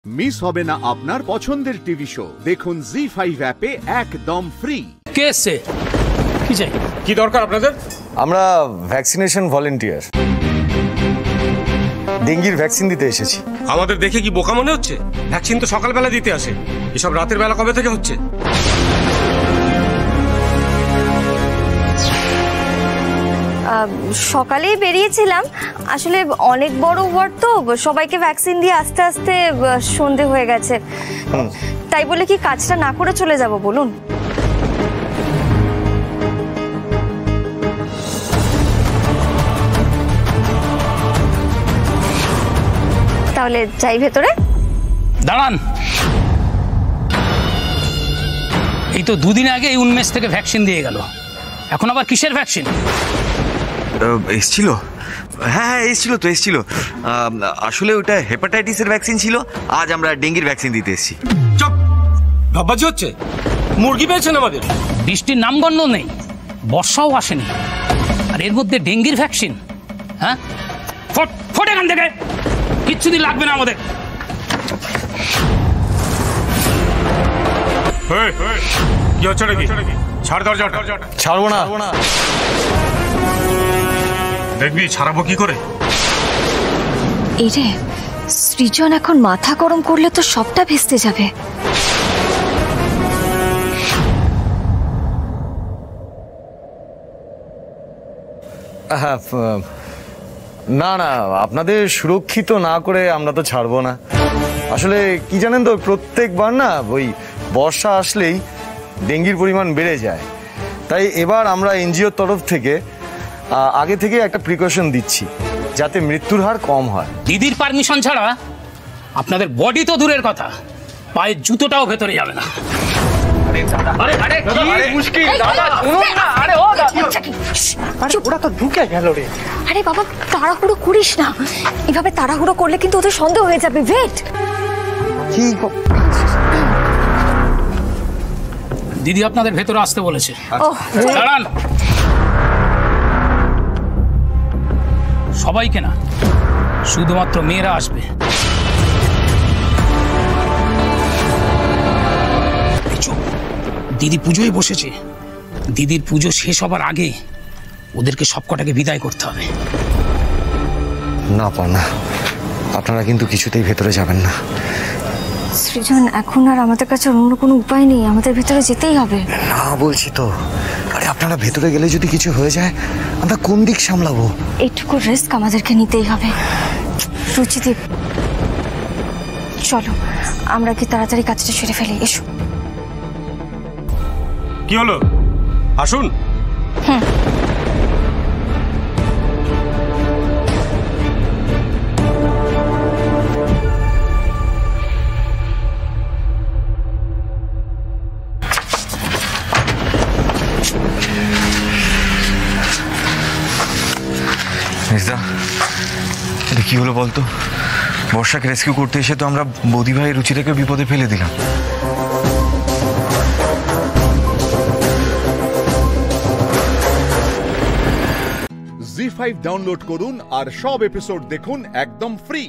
Miss হবে না আপনার পছন্দের টিভি শো। দেখুন জি5 অ্যাপে একদম ফ্রি। কে এসছে? কি চাই? কি দরকার আপনাদের? আমরা ভ্যাকসিনেশন ভলেন্টিয়ার, ডেঙ্গির ভ্যাকসিন দিতে এসেছি। আমাদের দেখে কি বোকা মনে হচ্ছে? ভ্যাকসিন তো সকালবেলা দিতে আসে, এসব রাতের বেলা কবে থেকে হচ্ছে? সকালেই বেরিয়েছিলাম, আসলে অনেক বড় ওয়ার্ড তো, সবাইকে ভ্যাকসিন দিয়ে আস্তে আস্তে সন্ধে হয়ে গেছে। তাই বলে কি কাজটা না করে চলে যাব বলুন? তাহলে যাই ভেতরে। দাঁড়ান, এই তো দুদিন আগে এই উন্মেষ থেকে ভ্যাকসিন দিয়ে গেল, এখন আবার কিসের ভ্যাকসিন? এসছিল? হ্যাঁ এসছিল। আসলে ওটা হেপাটাইটিসের ভ্যাকসিন ছিল, আজ আমরা ডেঙ্গির ভ্যাকসিন দিতে এসেছি। চুপ! ভাববাজি হচ্ছে? মুরগি পেয়েছেন আমাদের? বৃষ্টির নামগন্ধ নেই, বর্ষাও আসেনি, আর এর মধ্যে ডেঙ্গির ভ্যাকসিন? হ্যাঁ, ফট এখান থেকে, কিচ্ছু দিন লাগবে না আমাদের। কি হচ্ছে নাকি? ছাড় দরজাটা। ছাড়বো না। দেখবি ছাড়াবো কি করে। এই রে, সৃজন এখন মাথা গরম করলে তো সবটা ভেস্তে যাবে। না না, আপনাদের সুরক্ষিত না করে আমরা তো ছাড়বো না। আসলে কি জানেন তো, প্রত্যেকবার না ওই বর্ষা আসলেই ডেঙ্গির পরিমাণ বেড়ে যায়, তাই এবার আমরা এনজিওর তরফ থেকে আগে থেকে একটা প্রিকশন দিচ্ছি যাতে মৃত্যুর হার কম হয়। দিদির পারমিশন ছাড়া আপনাদের বডি তো দূরের কথা, পায়ের জুতোটাও ভেতরে যাবে না। আরে বাবা, তাড়াহুড়ো করিস না, এভাবে তাড়াহুড়ো করলে কিন্তু ওদের সন্দেহ হয়ে যাবে। ওয়েট। দিদি আপনাদের ভেতরে আসতে বলেছে। দাঁড়ান, সবাইকে না, শুধুমাত্র মেয়েরা আসবে। দিদি পুজোয় বসেছে, দিদির পুজো শেষ হবার আগে ওদেরকে সবকটাকে বিদায় করতে হবে। না না, আপনারা কিন্তু কিছুতেই ভেতরে যাবেন না। সৃজন, এখন আর আমাদের কাছে অন্য কোনো উপায় নেই, আমাদের ভেতরে যেতেই হবে। না বলছি তো। আরে আপনারা ভেতরে গেলে যদি কিছু হয়ে যায়, আমরা কোন দিক সামলাবো? এইটুকু রিস্ক আমাদেরকে নিতেই হবে। রুচিদীপ, চলো আমরা কি তাড়াতাড়ি কাজটা সেরে ফেলি। এসো। কি হলো? আসুন। মির্জা, এটা কি হলো বলতো? বর্ষাকে রেস্কিউ করতে এসে তো আমরা বৌদি ভাই রুচিটাকে বিপদে ফেলে দিলাম। জি5 ডাউনলোড করুন আর সব এপিসোড দেখুন একদম ফ্রি।